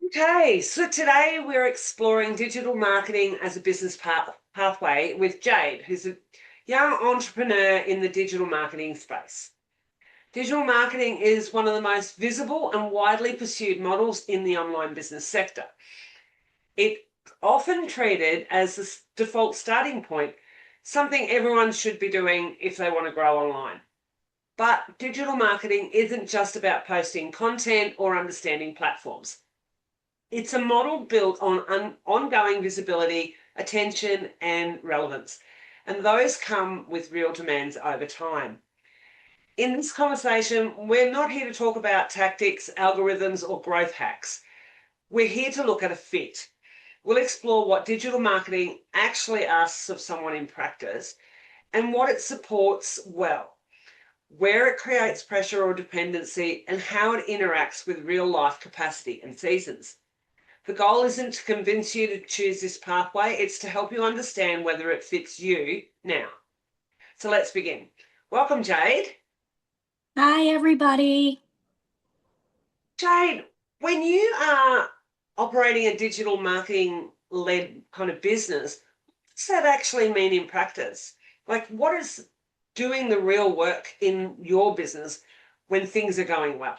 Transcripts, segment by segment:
Okay, so today we're exploring digital marketing as a business pathway with Jade, who's a young entrepreneur in the digital marketing space. Digital marketing is one of the most visible and widely pursued models in the online business sector. It's often treated as the default starting point, something everyone should be doing if they want to grow online. But digital marketing isn't just about posting content or understanding platforms. It's a model built on ongoing visibility, attention, and relevance. And those come with real demands over time. In this conversation, we're not here to talk about tactics, algorithms, or growth hacks. We're here to look at a fit. We'll explore what digital marketing actually asks of someone in practice and what it supports well, where it creates pressure or dependency, and how it interacts with real life capacity and seasons. The goal isn't to convince you to choose this pathway, it's to help you understand whether it fits you now. So let's begin. Welcome, Jade. Hi, everybody. Jade, when you are operating a digital marketing led kind of business, what does that actually mean in practice? Like, what is doing the real work in your business when things are going well?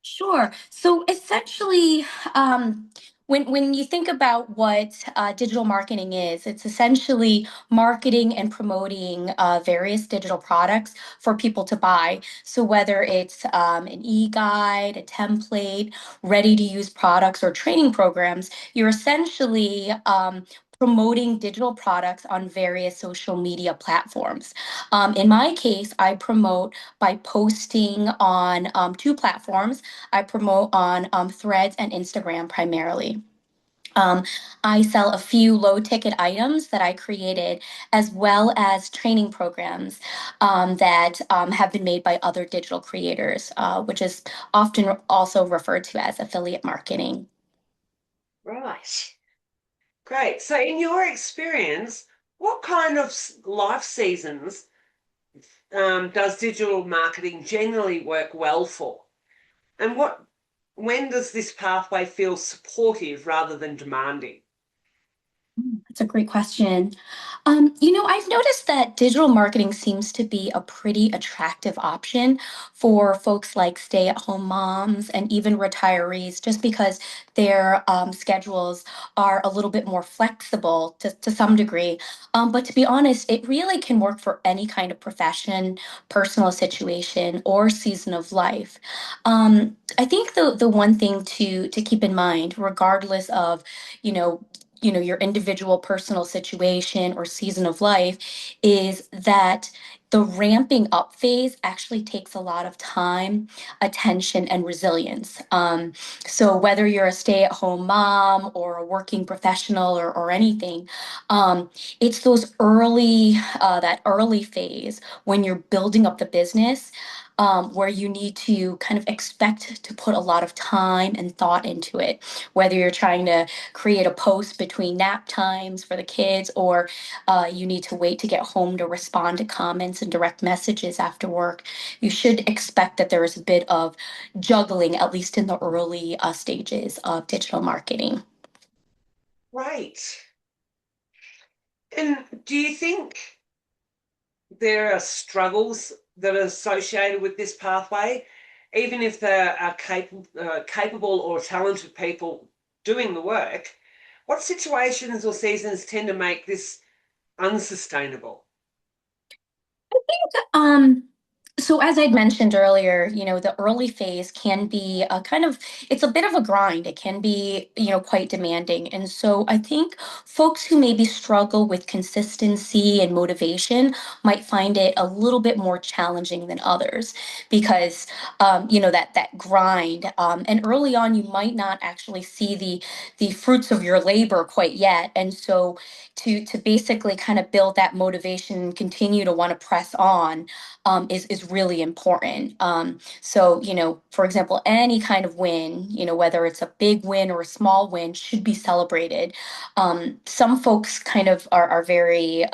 Sure. So essentially, um, when you think about what digital marketing is, it's essentially marketing and promoting various digital products for people to buy. So whether it's an e-guide, a template, ready-to-use products, or training programs, you're essentially promoting digital products on various social media platforms. In my case, I promote by posting on two platforms. I promote on Threads and Instagram primarily. Um, I sell a few low ticket items that I created, as well as training programs that have been made by other digital creators, which is often also referred to as affiliate marketing. Right. Great. So, in your experience, what kind of life seasons does digital marketing generally work well for? And when does this pathway feel supportive rather than demanding? That's a great question. I've noticed that digital marketing seems to be a pretty attractive option for folks like stay-at-home moms and even retirees, just because their schedules are a little bit more flexible to some degree. But to be honest, it really can work for any kind of profession, personal situation, or season of life. I think the one thing to keep in mind, regardless of, you know, your individual personal situation or season of life, is that the ramping up phase actually takes a lot of time, attention, and resilience. So whether you're a stay-at-home mom or a working professional or anything, it's that early phase when you're building up the business, where you need to kind of expect to put a lot of time and thought into it, whether you're trying to create a post between nap times for the kids, or you need to wait to get home to respond to comments and direct messages after work. You should expect that there is a bit of juggling, at least in the early stages of digital marketing. Right. And do you think there are struggles that are associated with this pathway, even if there are capable or talented people doing the work? What situations or seasons tend to make this unsustainable? Um, so as I'd mentioned earlier, the early phase can be a kind of, it's a bit of a grind. It can be, quite demanding. And so I think folks who maybe struggle with consistency and motivation might find it a little bit more challenging than others because, that grind. And early on, you might not actually see the fruits of your labor quite yet. And so to basically kind of build that motivation and continue to want to press on is really important. So, for example, any kind of win, whether it's a big win or a small win, should be celebrated. Some folks kind of are very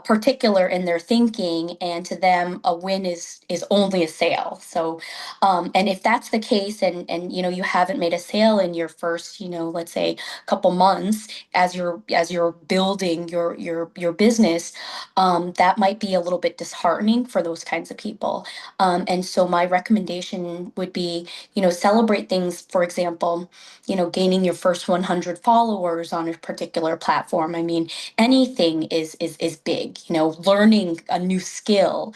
particular in their thinking, and to them a win is only a sale. So and if that's the case, and you haven't made a sale in your first, let's say couple months, as you're building your business, that might be a little bit disheartening for those kinds of people. And so my recommendation would be, celebrate things. For example, gaining your first 100 followers on a particular platform. I mean, anything is big. Learning a new skill,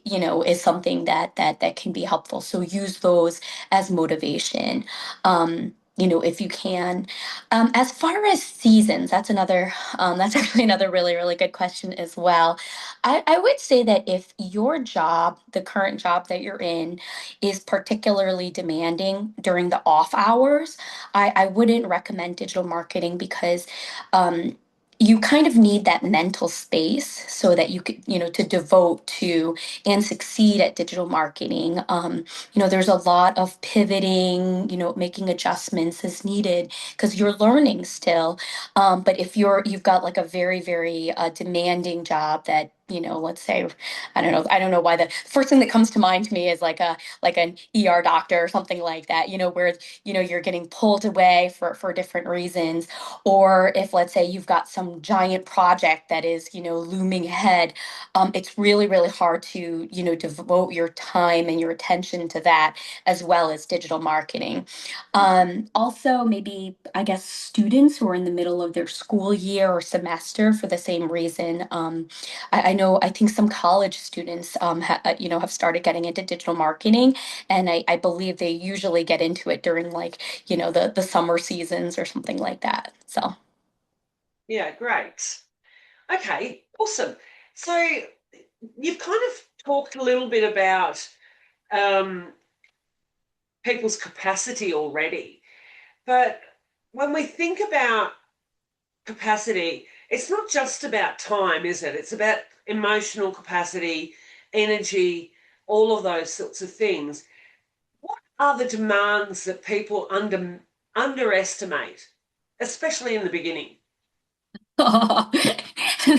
is something that can be helpful. So use those as motivation. If you can. As far as seasons, that's actually another really, really good question as well. I would say that if your job, the current job that you're in, is particularly demanding during the off hours, I wouldn't recommend digital marketing because um, you kind of need that mental space so that you could, to devote to and succeed at digital marketing. There's a lot of pivoting, making adjustments is needed because you're learning still. But if you've got like a very, very demanding job that, let's say, I don't know why the first thing that comes to mind to me is like an ER doctor or something like that, where you're getting pulled away for different reasons. Or if, let's say, you've got some giant project that is, looming ahead, it's really, really hard to, devote your time and your attention to that as well as digital marketing. Also, maybe, I guess, students who are in the middle of their school year or semester for the same reason. I think some college students, have started getting into digital marketing, and I believe they usually get into it during, like, the summer seasons or something like that. So. Yeah, great. Okay, awesome. So you've kind of talked a little bit about um, people's capacity already, but when we think about capacity, it's not just about time, is it? It's about emotional capacity, energy, all of those sorts of things. What are the demands that people underestimate, especially in the beginning? Oh,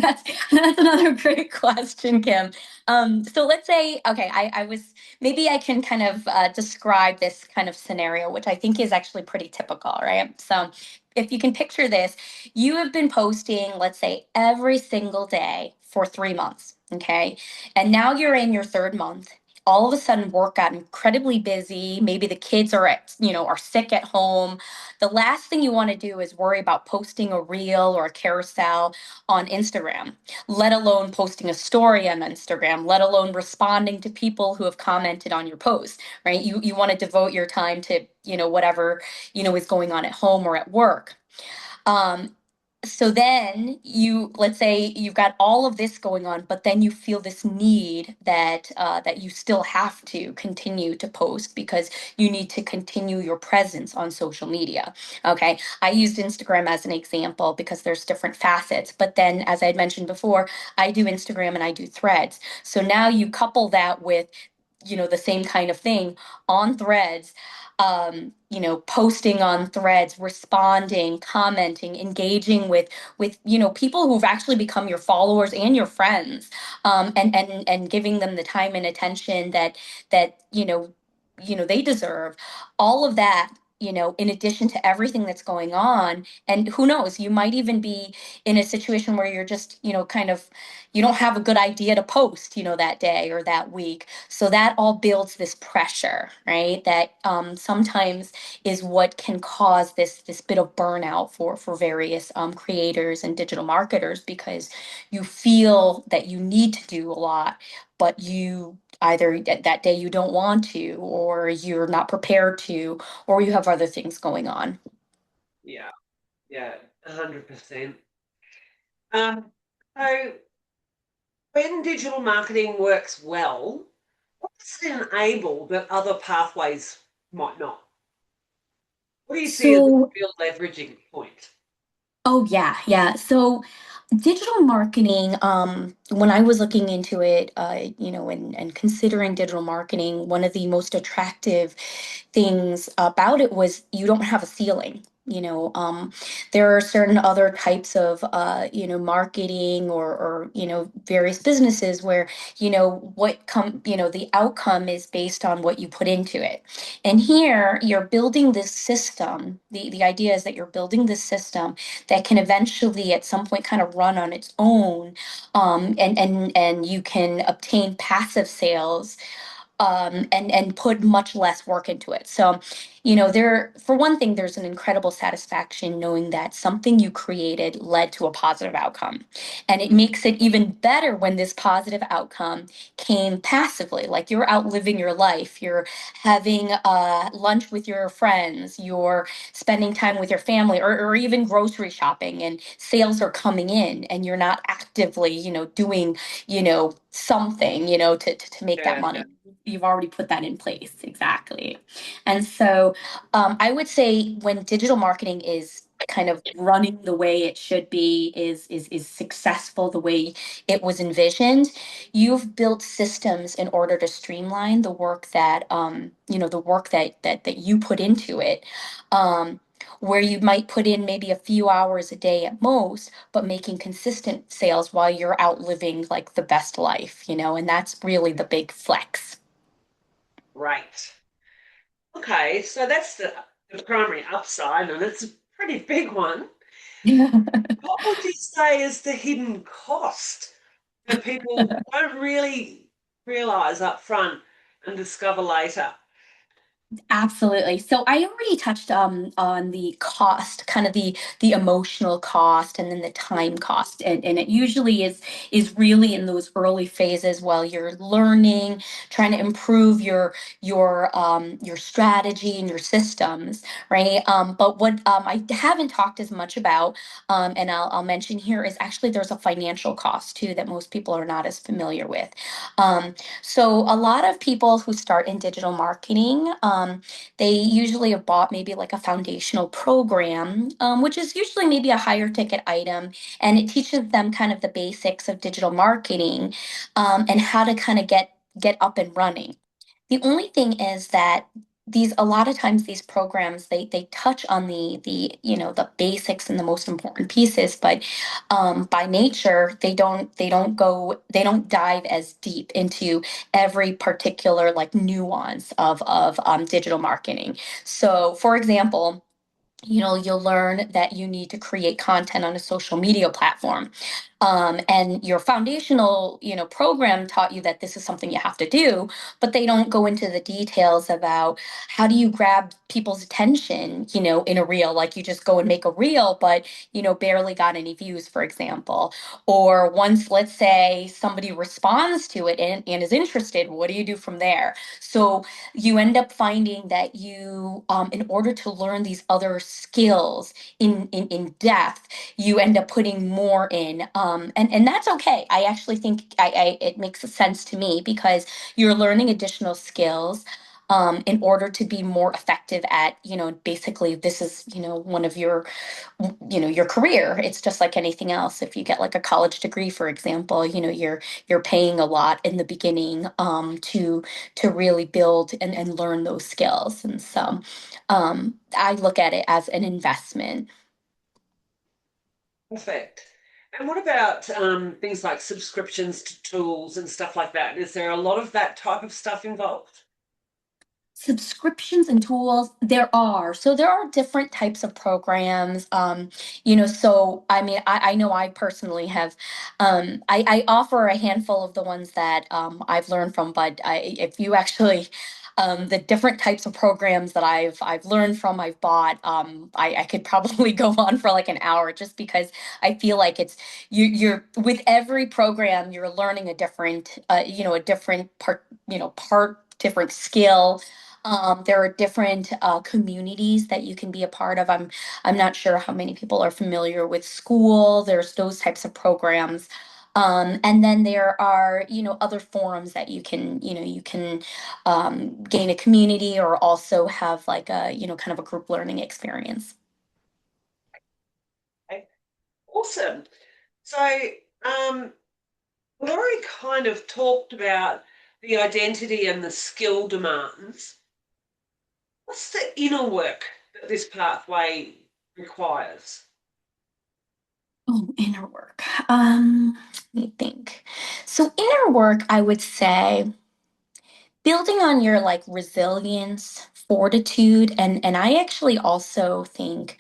that's another great question, Kim. So let's say, okay, I was maybe I can kind of describe this kind of scenario, which I think is actually pretty typical, right? So if you can picture this, you have been posting, let's say, every single day for 3 months, okay? And now you're in your third month. All of a sudden, work got incredibly busy. Maybe the kids are sick at home. The last thing you want to do is worry about posting a reel or a carousel on Instagram, let alone posting a story on Instagram, let alone responding to people who have commented on your post, right? You want to devote your time to, whatever, is going on at home or at work. Um, so then let's say you've got all of this going on, but then you feel this need that you still have to continue to post because you need to continue your presence on social media. Okay, I used Instagram as an example because there's different facets, but then, as I had mentioned before, I do Instagram and I do Threads. So now you couple that with, the same kind of thing on Threads, posting on Threads, responding, commenting, engaging with people who've actually become your followers and your friends, and giving them the time and attention that they deserve. All of that, in addition to everything that's going on. And who knows, you might even be in a situation where you're just, kind of, you don't have a good idea to post, that day or that week. So that all builds this pressure, right? That sometimes is what can cause this bit of burnout for various creators and digital marketers, because you feel that you need to do a lot, but you either that day you don't want to, or you're not prepared to, or you have other things going on. Yeah, yeah, 100%. Um, so when digital marketing works well, what does it enable that other pathways might not? What do you see as the So, real leveraging point? oh yeah, yeah. So digital marketing, when I was looking into it, and considering digital marketing, one of the most attractive things about it was you don't have a ceiling. there are certain other types of marketing or various businesses where the outcome is based on what you put into it. And here you're building this system. The idea is that you're building this system that can eventually at some point kind of run on its own, and you can obtain passive sales, and put much less work into it. So, there, for one thing, there's an incredible satisfaction knowing that something you created led to a positive outcome. And it makes it even better when this positive outcome came passively, like you're out living your life, you're having lunch with your friends, you're spending time with your family, or even grocery shopping, and sales are coming in, and you're not actively, doing, something, to make that Yeah. money. You've already put that in place. Exactly. And so I would say when digital marketing is kind of running the way it should be, is successful the way it was envisioned, you've built systems in order to streamline the work that that you put into it. Where you might put in maybe a few hours a day at most, but making consistent sales while you're out living like the best life, and that's really the big flex. Right. Okay, so that's the primary upside, and it's a pretty big one. What would you say is the hidden cost that people don't really realize up front and discover later? Absolutely. So I already touched on the cost, kind of the emotional cost, and then the time cost, and it usually is really in those early phases while you're learning, trying to improve your strategy and your systems, right? But what I haven't talked as much about, and I'll mention here, is actually there's a financial cost too that most people are not as familiar with. Um, so a lot of people who start in digital marketing, they usually have bought maybe like a foundational program, which is usually maybe a higher ticket item, and it teaches them kind of the basics of digital marketing, and how to kind of get up and running. The only thing is that these a lot of times these programs they touch on the basics and the most important pieces, but by nature they don't dive as deep into every particular like nuance of digital marketing. So for example, you'll learn that you need to create content on a social media platform, and your foundational program taught you that this is something you have to do, but they don't go into the details about how do you grab people's attention, in a reel. Like you just go and make a reel, but barely got any views, for example. Or once, let's say, somebody responds to it and is interested, what do you do from there? So you end up finding that in order to learn these other skills in depth, you end up putting more in, and that's okay. I actually think it makes sense to me because you're learning additional skills, in order to be more effective at, basically this is, one of your career. It's just like anything else. If you get like a college degree, for example, you're paying a lot in the beginning, to really build and learn those skills. And so I look at it as an investment. Perfect. And what about things like subscriptions to tools and stuff like that? Is there a lot of that type of stuff involved? Subscriptions and tools, there are different types of programs. So I mean, I know I personally have, I offer a handful of the ones that I've learned from, but if you actually, the different types of programs that I've learned from, I've bought, I could probably go on for like an hour, just because I feel like you're with every program you're learning a different, a different different skill. There are different communities that you can be a part of. I'm not sure how many people are familiar with School. There's those types of programs. And then there are, other forums that you can gain a community, or also have like a, kind of a group learning experience. Okay, awesome. So we've already kind of talked about the identity and the skill demands. What's the inner work that this pathway requires? Oh, inner work. Let me think. So inner work, I would say building on your like resilience, fortitude, and I actually also think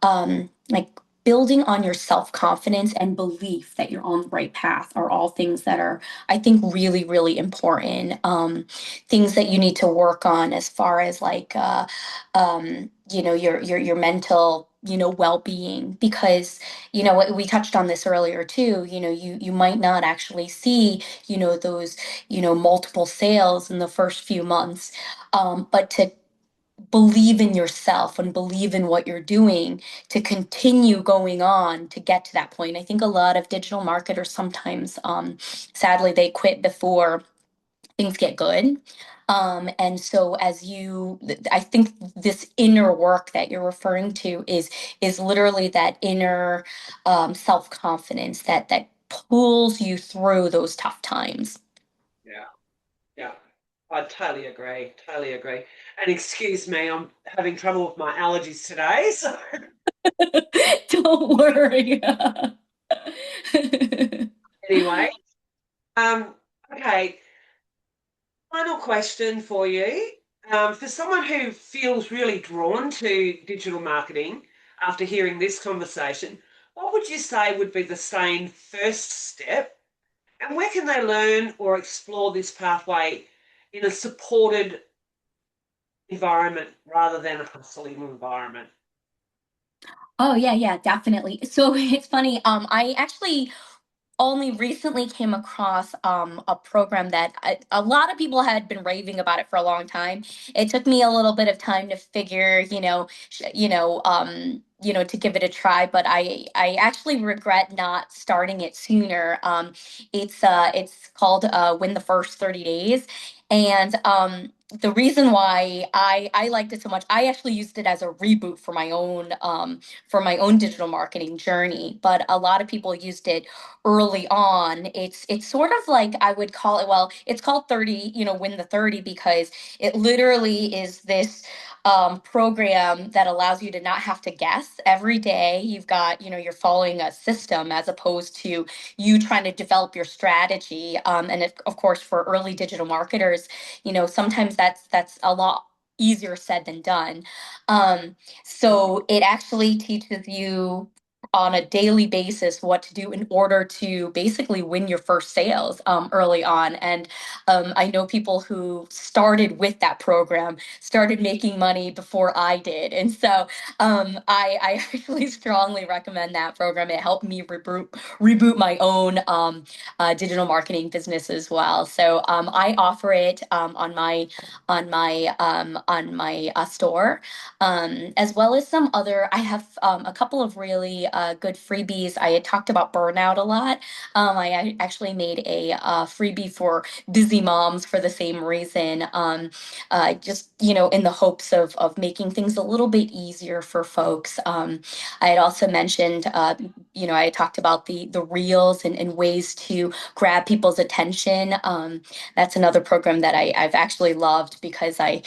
like building on your self-confidence and belief that you're on the right path are all things that are, I think, really, really important. Things that you need to work on as far as like your mental, well-being, because we touched on this earlier too. You might not actually see those multiple sales in the first few months, but to believe in yourself and believe in what you're doing to continue going on to get to that point. I think a lot of digital marketers sometimes, sadly, they quit before things get good. And so I think this inner work that you're referring to is literally that inner self-confidence that pulls you through those tough times. Yeah, yeah. I totally agree. Totally agree. And excuse me, I'm having trouble with my allergies today. So Don't worry. anyway, um, okay. Final question for you. For someone who feels really drawn to digital marketing after hearing this conversation, what would you say would be the sane first step? And where can they learn or explore this pathway in a supported environment rather than a hustling environment? Oh yeah, yeah, definitely. So it's funny. I actually only recently came across a program that a lot of people had been raving about it for a long time. It took me a little bit of time to figure, to give it a try, but I actually regret not starting it sooner. It's called Win the First 30 Days, and the reason why I liked it so much, I actually used it as a reboot for my own digital marketing journey. But a lot of people used it early on. It's sort of like, I would call it, well, it's called 30, Win the 30, because it literally is this program that allows you to not have to guess every day. You've got, you're following a system as opposed to you trying to develop your strategy. And of course, for early digital marketers, sometimes that's a lot easier said than done. So it actually teaches you on a daily basis what to do in order to basically win your first sales early on. And I know people who started with that program started making money before I did. And so I actually strongly recommend that program. It helped me reboot my own digital marketing business as well. So I offer it on my store, as well as some other. I have a couple of really good freebies. I had talked about burnout a lot. Actually made a freebie for busy moms for the same reason. Just in the hopes of making things a little bit easier for folks. I had also mentioned, I had talked about the reels and ways to grab people's attention. That's another program that I've actually loved because it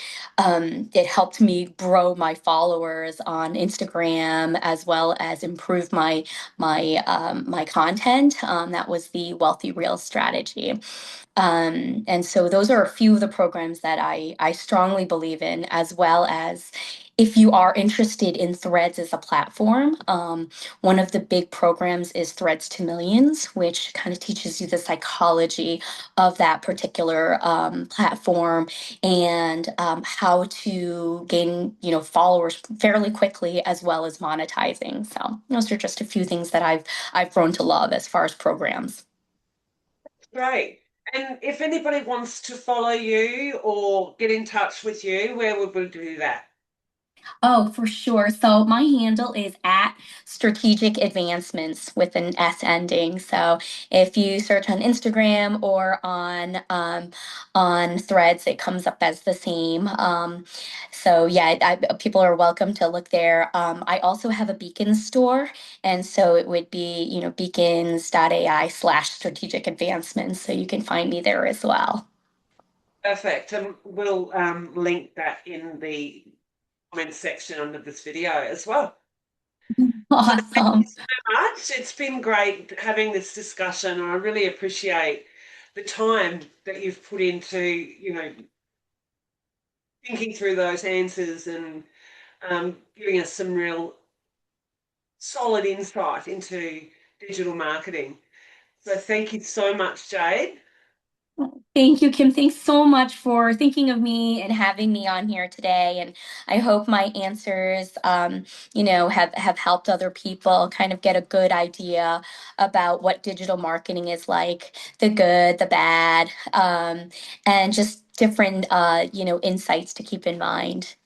helped me grow my followers on Instagram as well as improve my content. That was the Wealthy Reels strategy. And so those are a few of the programs that I strongly believe in, as well as if you are interested in Threads as a platform. One of the big programs is Threads to Millions, which kind of teaches you the psychology of that particular platform and how to gain, followers fairly quickly, as well as monetizing. So those are just a few things that I've grown to love as far as programs. Great. And if anybody wants to follow you or get in touch with you, where would we do that? Oh, for sure. So my handle is at strategic advancements with an S ending. So if you search on Instagram or on Threads, it comes up as the same. So yeah, people are welcome to look there. I also have a Beacon store, and so it would be beacons.ai/strategic advancements. So you can find me there as well. Perfect. And we'll link that in the comment section under this video as well. Thank you Awesome. so much. It's been great having this discussion. I really appreciate the time that you've put into, thinking through those answers and giving us some real solid insight into digital marketing. So thank you so much, Jade. Thank you, Kim. Thanks so much for thinking of me and having me on here today. And I hope my answers, have helped other people kind of get a good idea about what digital marketing is like, the good, the bad, and just different, insights to keep in mind.